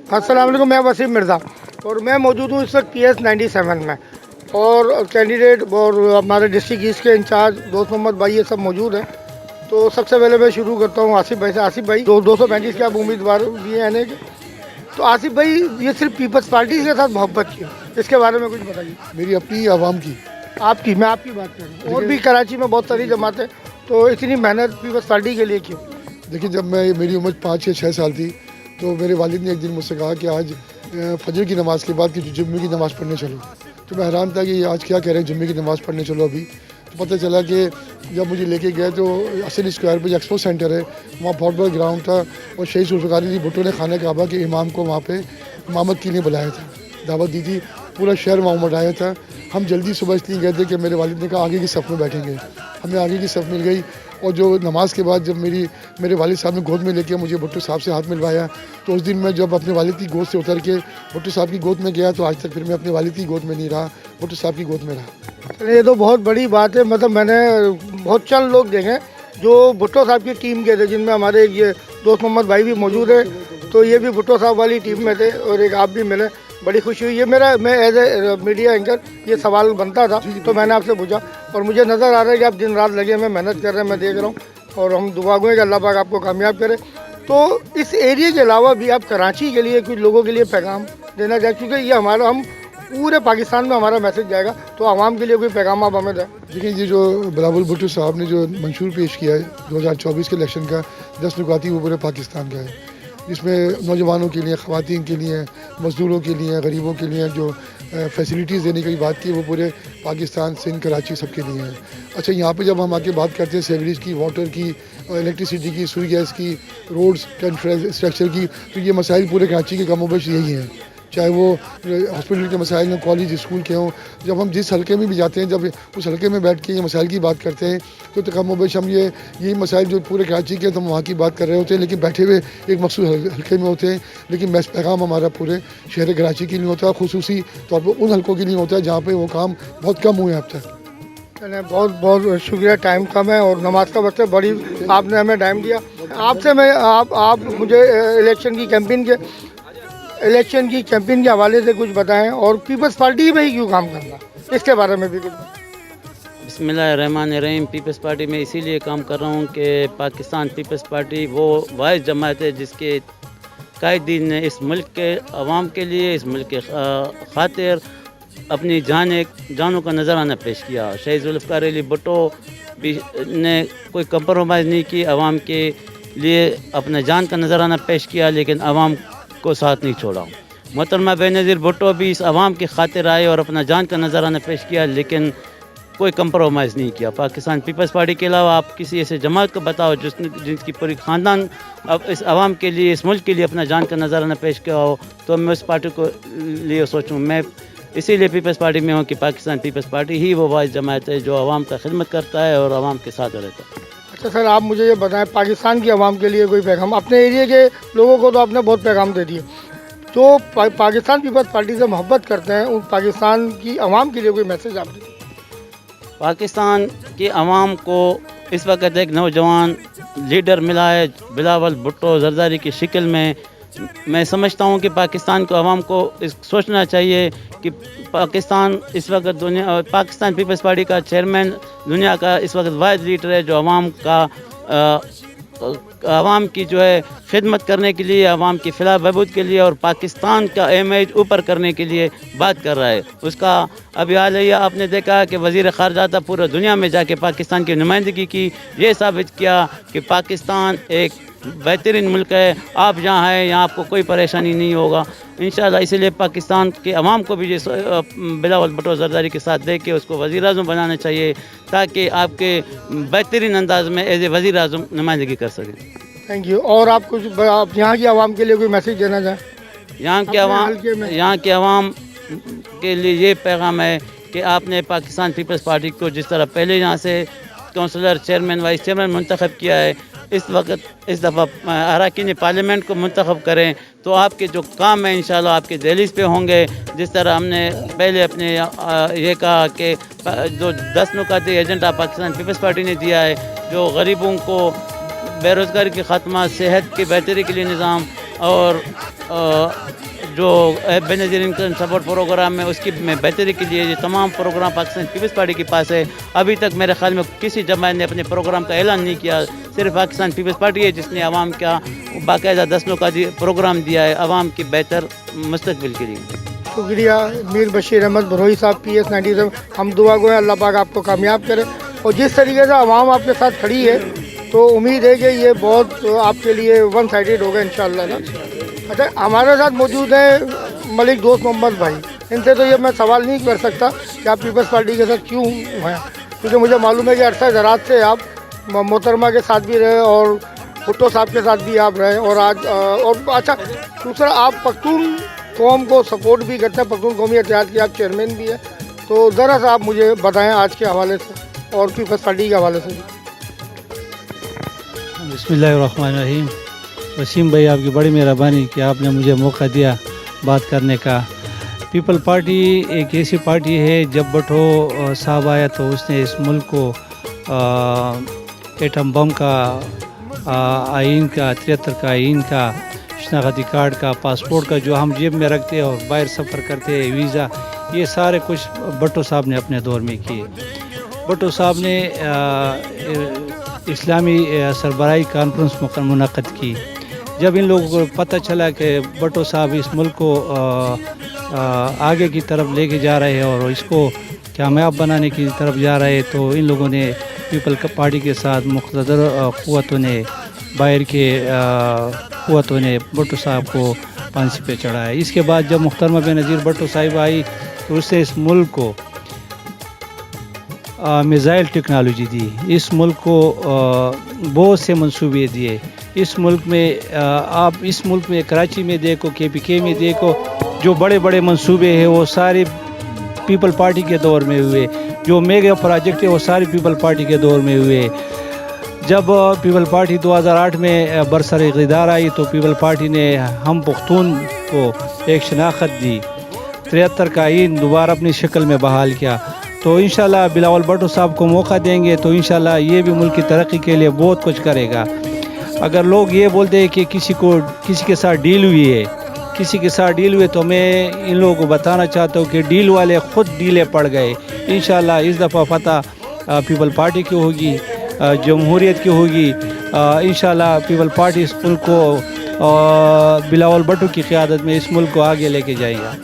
अस्सलाम वालेकुम, मैं वसीम मिर्ज़ा और मैं मौजूद हूँ इस वक्त PS97 में और कैंडिडेट और हमारे डिस्ट्रिक्ट ईस्ट के इंचार्ज दोस्त मोहम्मद भाई ये सब मौजूद हैं। तो सबसे पहले मैं शुरू करता हूँ आसिफ भाई से। आसिफ भाई 235 के आप उम्मीदवार दिए हैं कि तो आसिफ भाई ये सिर्फ पीपल्स पार्टी के साथ मोहब्बत की, इसके बारे में कुछ बताइए। मेरी अपनी आवाम की आपकी, मैं आपकी बात कर रहा हूँ। और भी कराची में बहुत सारी जमातें, तो इतनी मेहनत पीपल्स पार्टी के लिए क्यों? देखिए, जब मेरी उम्र 5 या 6 साल थी तो मेरे वालिद ने एक दिन मुझसे कहा कि आज फजर की नमाज़ के बाद कि जुम्मे की नमाज़ पढ़ने चलो। तो मैं हैरान था कि ये आज क्या कह रहे हैं जुम्मे की नमाज़ पढ़ने चलो। अभी तो पता चला कि जब मुझे लेके गए तो असल स्क्वायर पे एक्सपो सेंटर है, वहाँ बहुत बड़ा ग्राउंड था और शहीद जुल्फ़िकार अली भुट्टो ने खाना काबा के इमाम को वहाँ पे इमामत के लिए बुलाया था, दावत दी थी। पूरा शहर वहाँ मटाया था। हम जल्दी सुबह इसलिए गए थे कि मेरे वालिद ने कहा आगे की सफ़ में बैठेंगे। हमें आगे की सफ़ मिल गई और जो नमाज के बाद जब मेरे वालिद साहब ने गोद में लेके मुझे भुट्टो साहब से हाथ मिलवाया, तो उस दिन मैं जब अपने वालिद की गोद से उतर के भुट्टो साहब की गोद में गया तो आज तक फिर मैं अपने वालिद की गोद में नहीं रहा, भुट्टो साहब की गोद में रहा। ये तो बहुत बड़ी बात है। मतलब मैंने बहुत चंद लोग देखे जो भुट्टो साहब की टीम के थे, जिनमें हमारे ये दोस्त मोहम्मद भाई भी मौजूद है, तो ये भी भुट्टो साहब वाली टीम में थे और एक आप भी मिले, बड़ी खुशी हुई। ये मैं एज ए मीडिया एंकर ये सवाल बनता था तो मैंने आपसे पूछा और मुझे नज़र आ रहा है कि आप दिन रात लगे में मेहनत कर रहे हैं, मैं देख रहा हूँ और हम दुआ गए कि अल्लाह पाक आपको कामयाब करे। तो इस एरिया के अलावा भी आप कराची के लिए कुछ लोगों के लिए पैगाम देना चाहें, क्योंकि ये हमारा हम पूरे पाकिस्तान में हमारा मैसेज जाएगा, तो आवाम के लिए कोई पैगाम आप हमें दें। देखिए, ये जो बिलावल भुट्टो साहब ने जो मंशूर पेश किया है 2024 के इलेक्शन का 10 नुकाती, वो पूरे पाकिस्तान का है। इसमें नौजवानों के लिए, ख़वातीन के लिए, मज़दूरों के लिए, गरीबों के लिए जो फैसिलिटीज़ देने की बात की वो पूरे पाकिस्तान, सिंध, कराची सबके लिए है। अच्छा, यहाँ पे जब हम आके बात करते हैं सीवरेज की, वाटर की, इलेक्ट्रिसिटी की, सुई गैस की, रोड्स का इंफ्रास्ट्रक्चर की, तो ये मसाइल पूरे कराची के कमोबेश यही हैं। चाहे वो हॉस्पिटल के मसाइल हों, कॉलेज स्कूल के हों। जब हम जिस हल्के में भी जाते हैं, जब उस हल्के में बैठ के ये मसाइल की बात करते हैं तो कमोबेश हम यही मसाइल जो पूरे कराची के तो हम वहाँ की बात कर रहे होते हैं, लेकिन बैठे हुए एक मखसूस हल्के में होते हैं। लेकिन पैगाम हमारा पूरे शहर कराची के लिए होता है, खुसूसी तौर पर उन हल्कों के लिए होता है जहाँ पर वो काम बहुत कम हुए हैं अब तक। बहुत बहुत शुक्रिया। टाइम कम है और नमाज का वक्त है, बड़ी आपने हमें टाइम दिया। आपसे मैं आप मुझे इलेक्शन की कैंपेन के हवाले से कुछ बताएं और पीपल्स पार्टी में ही क्यों काम करना, इसके बारे में भी कुछ। बिस्मिल्लाहिर्रहमानिर्रहीम। पीपल्स पार्टी में इसीलिए काम कर रहा हूँ कि पाकिस्तान पीपल्स पार्टी वो वाहिद जमात है जिसके कायदीन ने इस मुल्क के अवाम के लिए, इस मुल्क के खातिर अपनी जानों का नजराना पेश किया। शहीद जुल्फ़िकार अली भुट्टो भी ने कोई कंप्रोमाइज़ नहीं की, अवाम के लिए अपने जान का नजराना पेश किया, लेकिन अवाम को साथ नहीं छोड़ा। मोहतरमा बेनज़ीर भुट्टो भी इस अवाम की खातिर आए और अपना जान का नजराना पेश किया, लेकिन कोई कंप्रोमाइज़ नहीं किया। पाकिस्तान पीपल्स पार्टी के अलावा आप किसी ऐसे जमात को बताओ जिसकी पूरी ख़ानदान अब इस अवाम के लिए, इस मुल्क के लिए अपना जान का नजराना पेश किया हो, तो मैं उस पार्टी को लिए सोचूँ। मैं इसीलिए पीपल्स पार्टी में हूँ कि पाकिस्तान पीपल्स पार्टी ही वो वाहिद जमात है जो अवाम का खिदमत करता है और अवाम के साथ रहता है। अच्छा सर, आप मुझे ये बताएं, पाकिस्तान की आवाम के लिए कोई पैगाम, अपने एरिया के लोगों को तो आपने बहुत पैगाम दे दिए, जो पाकिस्तान पीपल्स पार्टी से मोहब्बत करते हैं उन पाकिस्तान की आवाम के लिए कोई मैसेज आप दीजिए। पाकिस्तान की आवाम को इस वक्त एक नौजवान लीडर मिला है बिलावल भुट्टो जरदारी की शक्ल में। मैं समझता हूँ कि पाकिस्तान को आवाम को सोचना चाहिए कि पाकिस्तान इस वक्त पाकिस्तान पीपल्स पार्टी का चेयरमैन दुनिया का इस वक्त वाहिद लीडर है जो आवाम की जो है खिदमत करने के लिए, आवाम की फलाह बहबूद के लिए और पाकिस्तान का इमेज ऊपर करने के लिए बात कर रहा है। उसका अभी हाल ही आपने देखा कि वज़ीर ख़ारजा था, पूरे दुनिया में जाके पाकिस्तान की नुमाइंदगी की, ये साबित किया कि पाकिस्तान एक बेहतरीन मुल्क है, आप जहाँ हैं यहाँ आपको कोई परेशानी नहीं होगा इंशाअल्लाह। इसीलिए पाकिस्तान के अवाम को भी बिलावल भुट्टो जरदारी के साथ दे के उसको वज़ीर आज़म बनाना चाहिए ताकि आपके बेहतरीन अंदाज में एज ए वज़ीर आज़म नुमाइंदगी कर सकें। Thank you. और आप कुछ आप यहाँ की आवाम के लिए कोई मैसेज देना चाहें? यहाँ के अवाम के लिए ये पैगाम है कि आपने पाकिस्तान पीपल्स पार्टी को जिस तरह पहले यहाँ से काउंसलर, चेयरमैन, वाइस चेयरमैन मुंतखब किया है, इस दफ़ा अरकान पार्लियामेंट को मुंतखब करें तो आपके जो काम है इंशाल्लाह आपके दहलीज पे होंगे। जिस तरह हमने पहले अपने ये कहा कि जो 10 नुकाती एजेंडा पाकिस्तान पीपल्स पार्टी ने दिया है, जो गरीबों को बेरोज़गारी की ख़ात्मा, सेहत की बेहतरी के लिए निज़ाम और जो बेनज़ीर इनकम सपोर्ट प्रोग्राम है उसकी में बेहतरी के लिए ये तमाम प्रोग्राम पाकिस्तान पीपल्स पार्टी के पास है। अभी तक मेरे ख्याल में किसी जमात ने अपने प्रोग्राम का ऐलान नहीं किया, सिर्फ पाकिस्तान पीपल्स पार्टी है जिसने आवाम का बाकायदा 10 का प्रोग्राम दिया है आवाम की बेहतर मुस्तकबिल के लिए। शुक्रिया मीर बशीर अहमद बरोही साहब PS 97। हम दुआ गो अल्लाह पाक आपको कामयाब करे और जिस तरीके से आवाम आपके साथ खड़ी है तो उम्मीद है कि ये बहुत आपके लिए वन साइडेड होगा इंशाअल्लाह ना। अच्छा, हमारे साथ मौजूद है मलिक दोस्त मोहम्मद भाई। इनसे तो ये मैं सवाल नहीं कर सकता कि आप पीपल्स पार्टी के साथ क्यों हैं, क्योंकि मुझे मालूम है कि अरसा दराज से आप मोहतरमा के साथ भी रहे और भुट्टो साहब के साथ भी आप रहे और आज और अच्छा दूसरा आप पख्तून कौम को सपोर्ट भी करते हैं, पख्तून कौमी इत्तेहाद के आप चेयरमैन भी हैं। तो ज़रा सा आप मुझे बताएं आज के हवाले से और पीपल्स पार्टी के हवाले से भी। बिस्मिल्लाहिर्रहमानिर्रहीम। वसीम भाई, आपकी बड़ी मेहरबानी कि आपने मुझे मौका दिया बात करने का। पीपल पार्टी एक ऐसी पार्टी है, जब भुट्टो साहब आया तो उसने इस मुल्क को एटम बम का आइन का 73 का आइन का शनाख्ती कार्ड का पासपोर्ट का जो हम जेब में रखते हैं और बाहर सफ़र करते हैं वीज़ा, ये सारे कुछ भुट्टो साहब ने अपने दौर में किए। भुट्टो साहब ने इस्लामी सरबराही कॉन्फ्रेंस मुनक़द की। जब इन लोगों को पता चला कि भुट्टो साहब इस मुल्क को आगे की तरफ लेके जा रहे हैं और इसको कामयाब बनाने की तरफ जा रहे हैं, तो इन लोगों ने पीपल पार्टी के साथ मुक़्तदर क़ुव्वतों ने बाहर के क़ुव्वतों ने भुट्टो साहब को फांसी पे चढ़ाया। इसके बाद जब मुहतरमा बेनज़ीर भुट्टो साहिब आई तो उससे इस मुल्क को मिज़ाइल टेक्नोलॉजी दी, इस मुल्क को बहुत से मंसूबे दिए। इस मुल्क में आप इस मुल्क में कराची में देखो, KPK में देखो, जो बड़े बड़े मंसूबे हैं वो सारे पीपल पार्टी के दौर में हुए। जो मेगा प्रोजेक्ट है वो सारे पीपल पार्टी के दौर में हुए। जब पीपल पार्टी 2008 में बरसर इक़्तिदार आई तो पीपल पार्टी ने हम पख्तून को एक शनाख्त दी, 73 का आइन दोबारा अपनी शक्ल में बहाल किया। तो इंशाल्लाह बिलावल भुट्टो साहब को मौका देंगे तो इंशाल्लाह ये भी मुल्क की तरक्की के लिए बहुत कुछ करेगा। अगर लोग ये बोलते हैं कि किसी के साथ डील हुई है, किसी के साथ डील हुए, तो मैं इन लोगों को बताना चाहता हूँ कि डील वाले ख़ुद डीले पड़ गए। इंशाल्लाह इस दफ़ा फतह पीपल पार्टी की होगी, जमहूरियत की होगी। इंशाल्लाह पीपल पार्टी इस मुल्क को बिलावल भुट्टो की क़यादत में इस मुल्क को आगे लेके जाएगा।